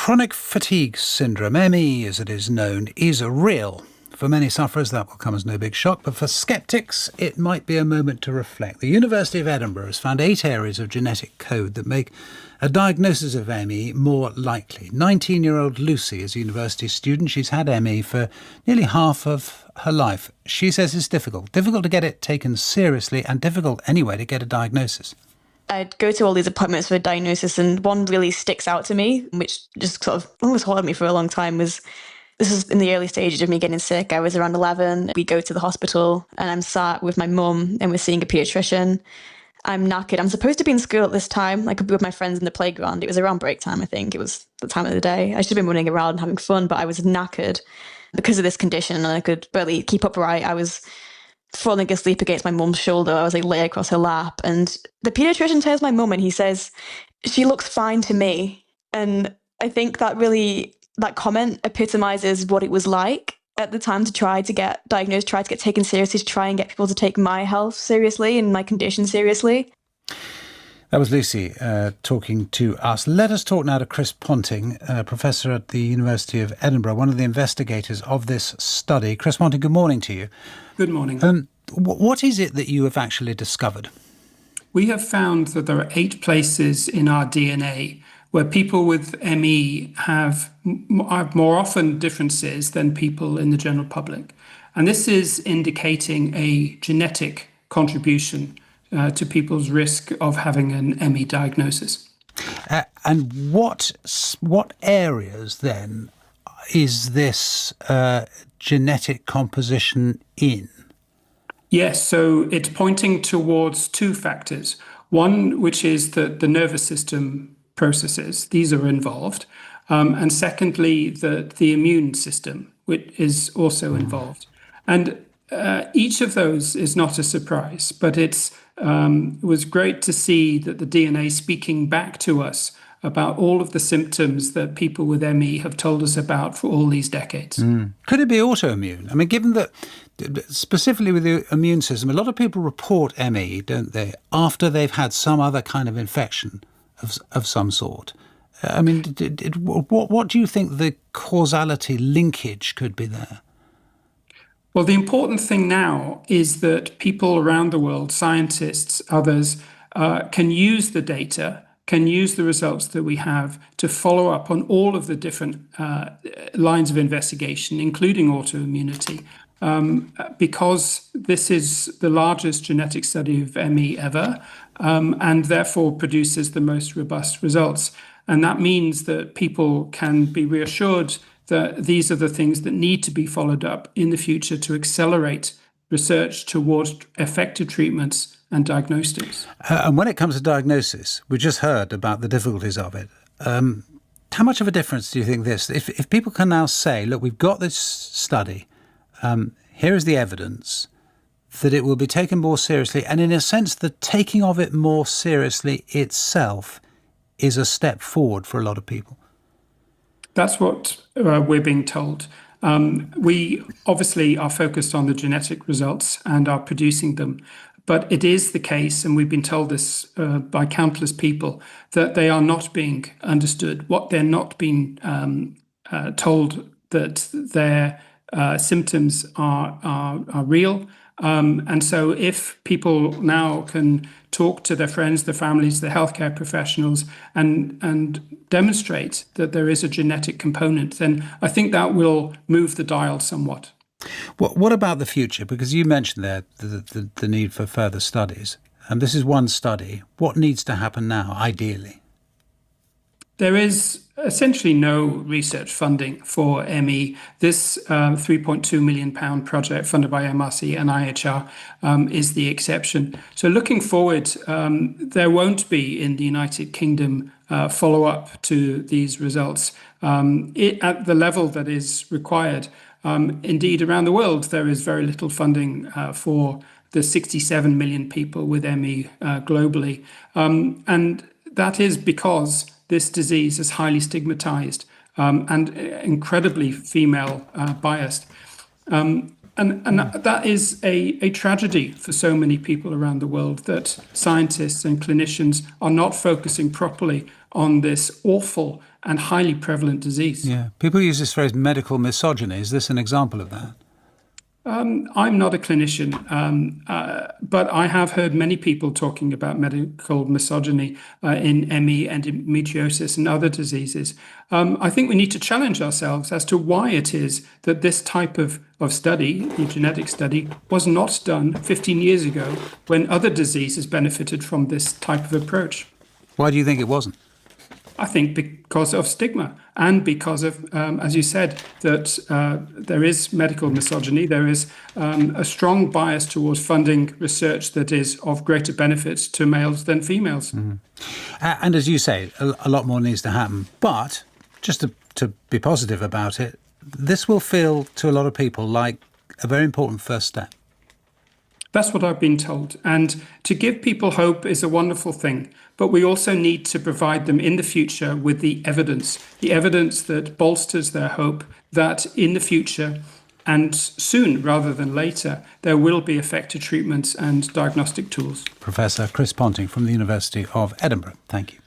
Chronic fatigue syndrome, ME as it is known, is real. For many sufferers, that will come as no big shock, but for sceptics, it might be a moment to reflect. The University of Edinburgh has found 8 areas of genetic code that make a diagnosis of ME more likely. 19-year-old Lucy is a university student. She's had ME for nearly half of her life. She says it's difficult to get it taken seriously and difficult anyway to get a diagnosis. I'd go to all these appointments for a diagnosis, and one really sticks out to me, which just sort of almost haunted me for a long time, was this is in the early stages of me getting sick. I was around 11. We go to the hospital and I'm sat with my mum and we're seeing a paediatrician. I'm knackered. I'm supposed to be in school at this time. I could be with my friends in the playground. It was around break time, I think. It was the time of the day. I should have been running around and having fun, but I was knackered because of this condition and I could barely keep upright. I was falling asleep against my mum's shoulder. I was like lay across her lap. And the paediatrician tells my mum and he says, "She looks fine to me." And I think that comment epitomizes what it was like at the time to try to get diagnosed, try to get taken seriously, to try and get people to take my health seriously and my condition seriously. That was Lucy talking to us. Let us talk now to Chris Ponting, professor at the University of Edinburgh, one of the investigators of this study. Chris Ponting, good morning to you. Good morning. What is it that you have actually discovered? We have found that there are 8 places in our DNA where people with ME have more often differences than people in the general public. And this is indicating a genetic contribution to people's risk of having an ME diagnosis. And what areas then is this genetic composition in? Yes, so it's pointing towards 2 factors. One, which is that the nervous system processes, these are involved. And secondly, the immune system, which is also involved. And each of those is not a surprise, but it was great to see that the DNA speaking back to us about all of the symptoms that people with ME have told us about for all these decades. Could it be autoimmune? I mean, given that specifically with the immune system, a lot of people report ME, don't they, after they've had some other kind of infection of some sort. I mean, what do you think the causality linkage could be there? Well, the important thing now is that people around the world, scientists, others, can use the data, can use the results that we have to follow up on all of the different lines of investigation, including autoimmunity, because this is the largest genetic study of ME ever, and therefore produces the most robust results. And that means that people can be reassured that these are the things that need to be followed up in the future to accelerate research towards effective treatments and diagnostics. And when it comes to diagnosis, we just heard about the difficulties of it. How much of a difference do you think this, if people can now say, look, we've got this study, here is the evidence, that it will be taken more seriously, and in a sense, the taking of it more seriously itself is a step forward for a lot of people? That's what we're being told. We obviously are focused on the genetic results and are producing them. But it is the case, and we've been told this by countless people, that they are not being understood. What they're not being told that their symptoms are real. And so if people now can talk to their friends, their families, their healthcare professionals, and demonstrate that there is a genetic component, then I think that will move the dial somewhat. What about the future? Because you mentioned there the need for further studies. And this is one study. What needs to happen now, ideally? There is essentially no research funding for ME. This £3.2 million project funded by MRC and IHR is the exception. So looking forward, there won't be in the United Kingdom follow-up to these results at the level that is required. Indeed, around the world, there is very little funding for the 67 million people with ME globally. And that is because this disease is highly stigmatized and incredibly female biased. And that is a tragedy for so many people around the world, that scientists and clinicians are not focusing properly on this awful and highly prevalent disease. Yeah. People use this phrase medical misogyny. Is this an example of that? I'm not a clinician, but I have heard many people talking about medical misogyny in ME, endometriosis, and other diseases. I think we need to challenge ourselves as to why it is that this type of study, the genetic study, was not done 15 years ago when other diseases benefited from this type of approach. Why do you think it wasn't? I think because of stigma and because of, as you said, that there is medical misogyny. There is a strong bias towards funding research that is of greater benefit to males than females. Mm-hmm. And as you say, a lot more needs to happen. But just to be positive about it, this will feel to a lot of people like a very important first step. That's what I've been told. And to give people hope is a wonderful thing. But we also need to provide them in the future with the evidence that bolsters their hope that in the future and soon rather than later, there will be effective treatments and diagnostic tools. Professor Chris Ponting from the University of Edinburgh. Thank you.